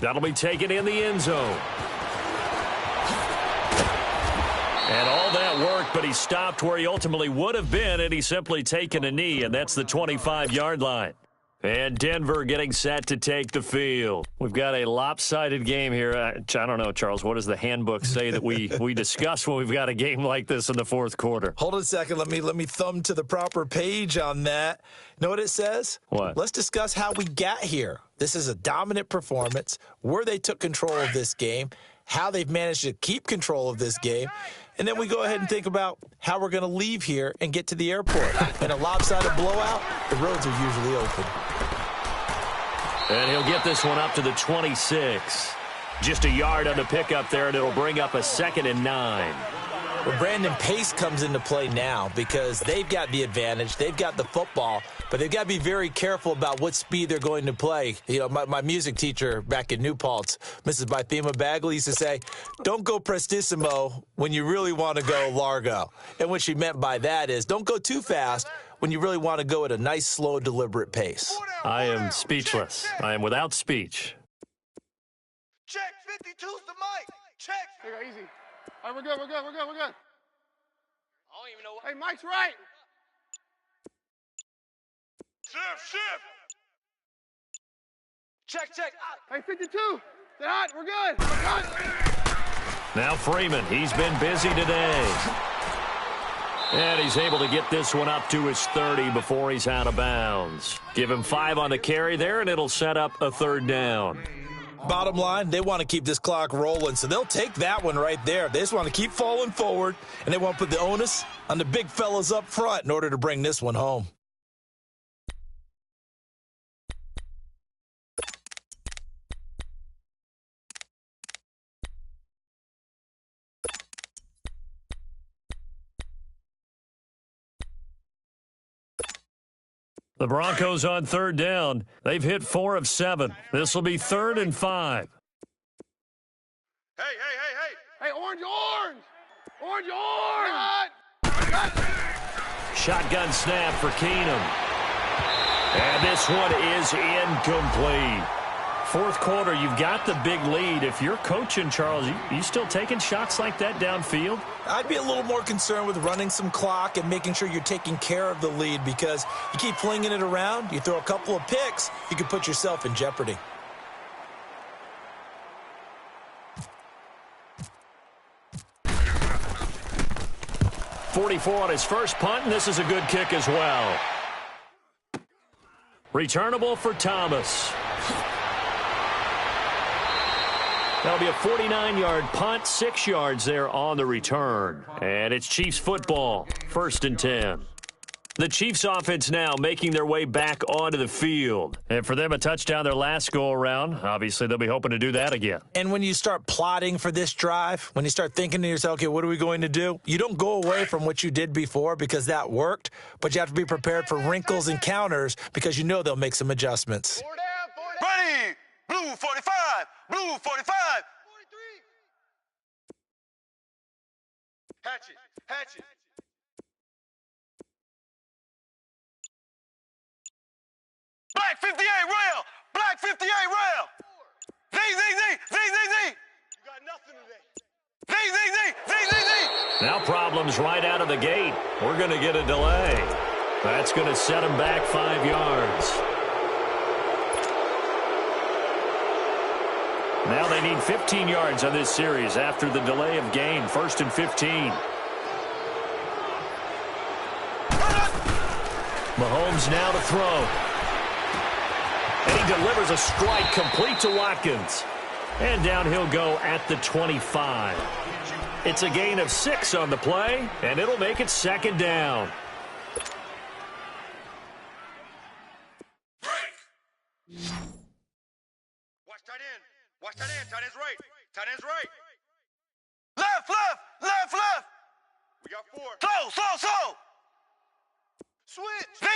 That'll be taken in the end zone. And all that worked, but he stopped where he ultimately would have been, and he's simply taken a knee, and that's the 25-yard line. And Denver getting set to take the field. We've got a lopsided game here. I don't know, Charles, what does the handbook say that we discuss when we've got a game like this in the 4th quarter? Hold on a second. Let me thumb to the proper page on that. Know what it says? What? Let's discuss how we got here. This is a dominant performance, where they took control of this game, how they've managed to keep control of this game, and then we go ahead and think about how we're going to leave here and get to the airport. In a lopsided blowout, the roads are usually open. And he'll get this one up to the 26. Just a yard on the pickup there, and it'll bring up a 2nd and 9. Well, Brandon, pace comes into play now because they've got the advantage. They've got the football, but they've got to be very careful about what speed they're going to play. You know, my music teacher back in New Paltz, Mrs. Bythema Bagley, used to say, don't go prestissimo when you really want to go largo. And what she meant by that is don't go too fast when you really want to go at a nice, slow, deliberate pace. I am speechless. I am without speech. Check 52's the mic. Check. Here, easy. All right, we're good. I don't even know what. Hey, Mike's right. Shift. Check. Hey, 52. Say hot. We're good. We're good. Now Freeman, he's been busy today. And he's able to get this one up to his 30 before he's out of bounds. Give him 5 on the carry there, and it'll set up a 3rd down. Bottom line, they want to keep this clock rolling, so they'll take that one right there. They just want to keep falling forward, and they want to put the onus on the big fellas up front in order to bring this one home. The Broncos on 3rd down. They've hit 4 of 7. This will be 3rd and 5. Hey. Hey, orange. Shotgun snap for Keenum. And this one is incomplete. 4th quarter, you've got the big lead. If you're coaching, Charles, you still taking shots like that downfield? I'd be a little more concerned with running some clock and making sure you're taking care of the lead, because you keep flinging it around, you throw a couple of picks, you could put yourself in jeopardy. 44 on his first punt, and this is a good kick as well. Returnable for Thomas. That'll be a 49-yard punt, 6 yards there on the return. And it's Chiefs football, 1st and 10. The Chiefs offense now making their way back onto the field. And for them, a touchdown their last go-around. Obviously, they'll be hoping to do that again. And when you start plotting for this drive, when you start thinking to yourself, okay, what are we going to do? You don't go away from what you did before because that worked, but you have to be prepared for wrinkles and counters because you know they'll make some adjustments. Ready! Blue 45! Blue 45! 43! Hatch it! Hatch it! Black 58 rail! Black 58 rail! Z! You got nothing today. Z! Now problems right out of the gate. We're going to get a delay. That's going to set him back 5 yards. Now they need 15 yards on this series after the delay of game. 1st and 15. Mahomes now to throw. And he delivers a strike complete to Watkins. And down he'll go at the 25. It's a gain of 6 on the play, and it'll make it 2nd down. Watch tight end. Watch tight end. Tight end's right. Tight end's right. Left. We got 4. So. Switch. Z.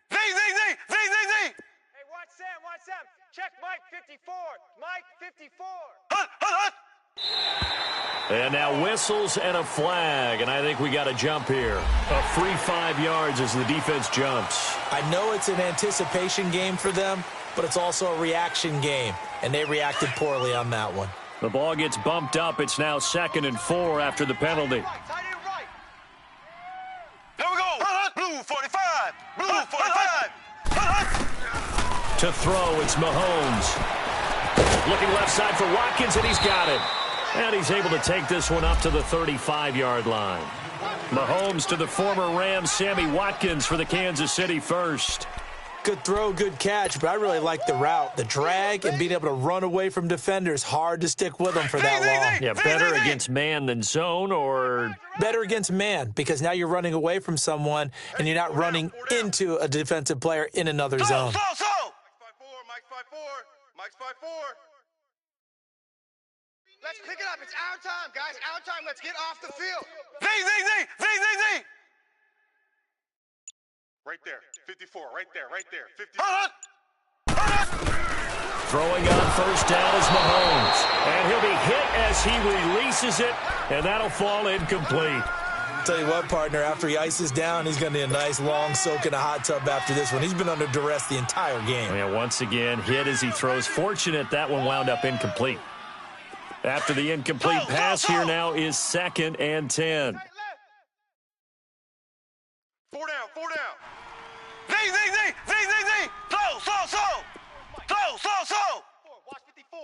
Hey, watch Sam. Check Mike 54. Mike 54. Hut. And now whistles and a flag, and I think we got a jump here. A free 5 yards as the defense jumps. I know it's an anticipation game for them, but it's also a reaction game, and they reacted poorly on that one. The ball gets bumped up. It's now 2nd and 4 after the penalty. Tight end right. Here we go. Blue 45. Blue 45. To throw, it's Mahomes. Looking left side for Watkins, and he's got it. And he's able to take this one up to the 35-yard line. Mahomes to the former Rams, Sammy Watkins, for the Kansas City first. Good throw, good catch, but I really like the route. The drag and being able to run away from defenders, hard to stick with them for that long. Yeah, better against man than zone, or better against man, because now you're running away from someone and you're not running into a defensive player in another zone. So. Mike's 5-4. Let's pick it up. It's our time, guys. Our time. Let's get off the field. Z. Right there. 54. Right there. 54. throwing on 1st down is Mahomes. And he'll be hit as he releases it, and that'll fall incomplete. Tell you what, partner, after he ices down, he's going to need a nice long soak in a hot tub after this one. He's been under duress the entire game. Yeah, once again, hit as he throws. Fortunate that one wound up incomplete. After the incomplete pass, here now is 2nd and 10. 4 down. Z. So. Watch 54.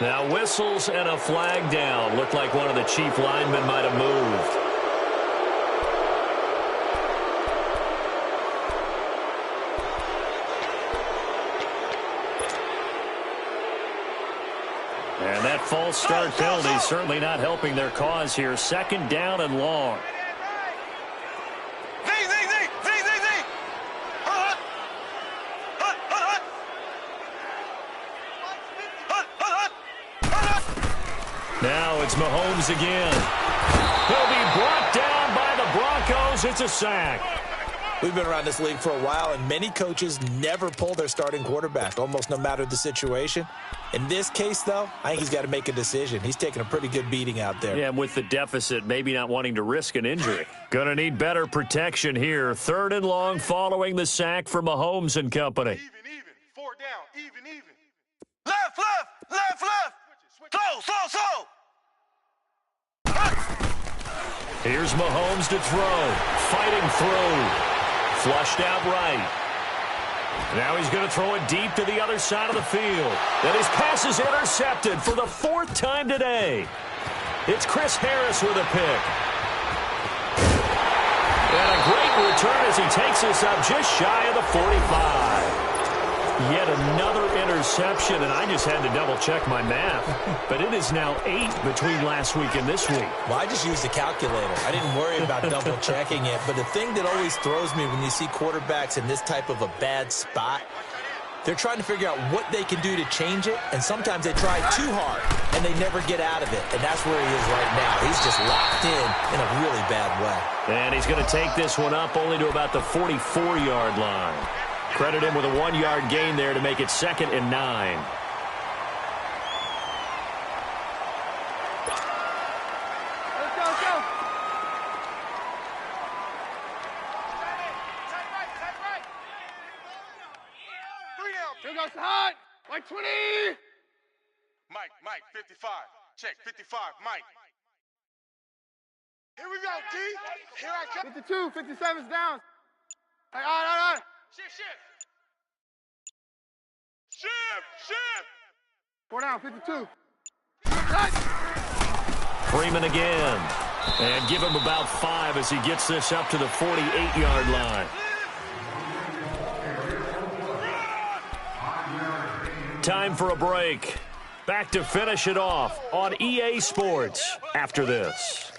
Now whistles and a flag down. Looked like one of the Chief linemen might have moved. And that false start penalty is certainly not helping their cause here. 2nd down and long. Now it's Mahomes again. He'll be brought down by the Broncos. It's a sack. We've been around this league for a while, and many coaches never pull their starting quarterback, almost no matter the situation. In this case, though, I think he's got to make a decision. He's taking a pretty good beating out there. Yeah, and with the deficit, maybe not wanting to risk an injury. Gonna need better protection here. 3rd and long following the sack for Mahomes and company. Even. 4 down. Even. Left. So. Here's Mahomes to throw. Fighting through. Flushed out right. Now he's going to throw it deep to the other side of the field. And his pass is intercepted for the 4th time today. It's Chris Harris with a pick. And a great return as he takes this up just shy of the 45. Yet another interception, and I just had to double-check my math. But it is now 8 between last week and this week. Well, I just used the calculator. I didn't worry about double-checking it. But the thing that always throws me when you see quarterbacks in this type of a bad spot, they're trying to figure out what they can do to change it, and sometimes they try too hard, and they never get out of it. And that's where he is right now. He's just locked in a really bad way. And he's going to take this one up only to about the 44-yard line. Credit him with a 1-yard gain there to make it 2nd and 9. Let's go, let's go. Here goes the hot. Like 20. Mike, 55. Check, 55, Mike. Here we go, D. Here I come. 52, 57's down. Hey, all right. Shift. 4 down, 52. Freeman again. And give him about 5 as he gets this up to the 48-yard line. Time for a break. Back to finish it off on EA Sports after this.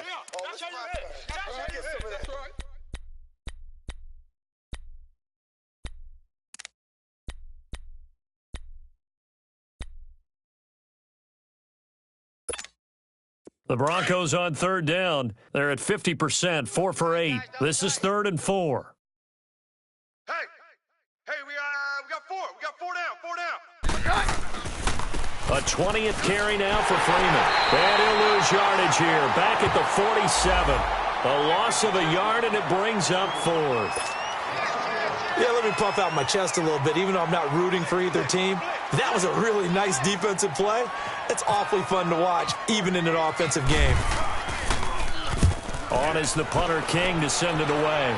The Broncos on 3rd down. They're at 50%, 4 for 8. This is 3rd and 4. Hey, we got 4. We got 4 down. A 20th carry now for Freeman. And he'll lose yardage here. Back at the 47. A loss of a yard, and it brings up 4th. Yeah, let me puff out my chest a little bit, even though I'm not rooting for either team. That was a really nice defensive play. It's awfully fun to watch, even in an offensive game. On is the punter King to send it away.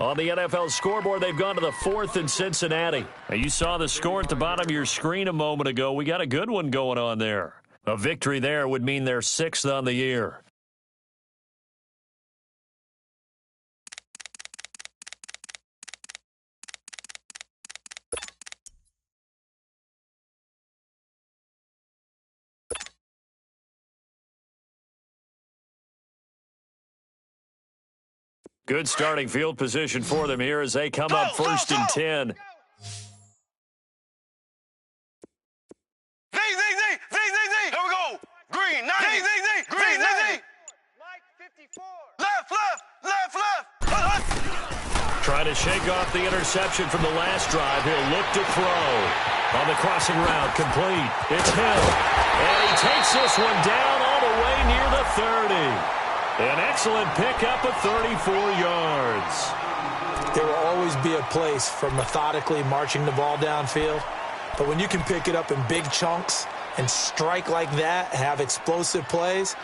On the NFL scoreboard, they've gone to the 4th in Cincinnati. Now, you saw the score at the bottom of your screen a moment ago. We got a good one going on there. A victory there would mean they're 6th on the year. Good starting field position for them here as they come up 1st and 10. Z. Here we go. Green, 90. Z. Green, 90. Mike 54. Left. Trying to shake off the interception from the last drive. He'll look to throw. On the crossing route, complete. It's Hill. And he takes this one down all the way near the 30. An excellent pickup of 34 yards. There will always be a place for methodically marching the ball downfield. But when you can pick it up in big chunks and strike like that, have explosive plays,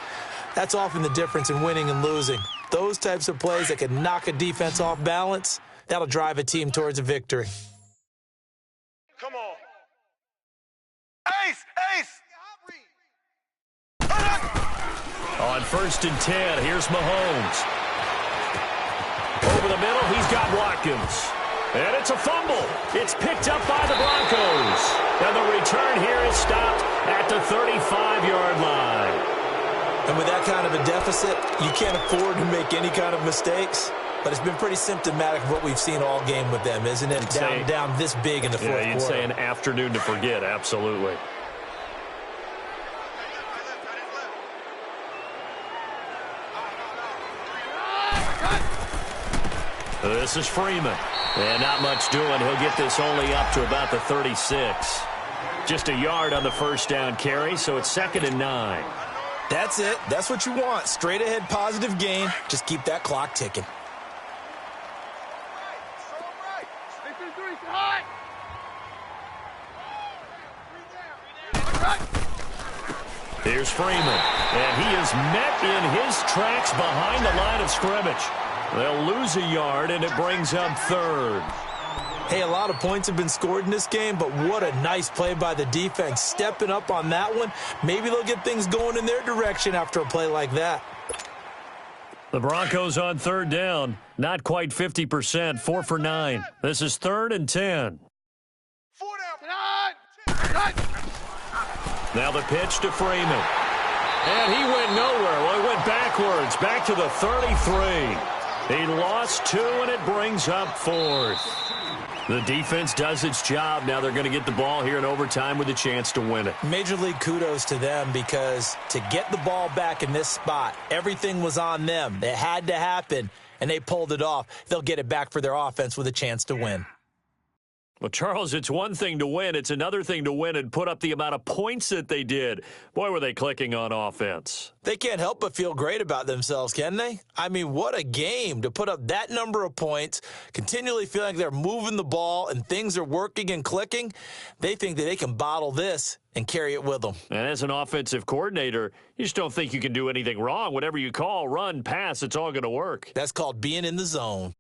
that's often the difference in winning and losing. Those types of plays that can knock a defense off balance, that'll drive a team towards a victory. Come on. Ace. On 1st and 10, here's Mahomes. Over the middle, he's got Watkins. And it's a fumble. It's picked up by the Broncos. And the return here is stopped at the 35-yard line. And with that kind of a deficit, you can't afford to make any kind of mistakes. But it's been pretty symptomatic of what we've seen all game with them, isn't it? Down this big in the fourth quarter. Yeah, you'd say an afternoon to forget, absolutely. This is Freeman. And not much doing. He'll get this only up to about the 36. Just a yard on the 1st down carry, so it's 2nd and 9. That's it. That's what you want. Straight ahead positive gain. Just keep that clock ticking. Here's Freeman. And he is met in his tracks behind the line of scrimmage. They'll lose a yard, and it brings up third. Hey, a lot of points have been scored in this game, but what a nice play by the defense. Stepping up on that one. Maybe they'll get things going in their direction after a play like that. The Broncos on third down. Not quite 50%, 4 for 9. This is 3rd and 10. 4 Tonight! Now the pitch to Freeman. And he went nowhere. Well, he went backwards, back to the 33. He lost 2, and it brings up 4th. The defense does its job. Now they're going to get the ball here in overtime with a chance to win it. Major League kudos to them, because to get the ball back in this spot, everything was on them. It had to happen, and they pulled it off. They'll get it back for their offense with a chance to win. Well, Charles, it's one thing to win. It's another thing to win and put up the amount of points that they did. Boy, were they clicking on offense. They can't help but feel great about themselves, can they? I mean, what a game to put up that number of points, continually feeling like they're moving the ball and things are working and clicking. They think that they can bottle this and carry it with them. And as an offensive coordinator, you just don't think you can do anything wrong. Whatever you call, run, pass, it's all going to work. That's called being in the zone.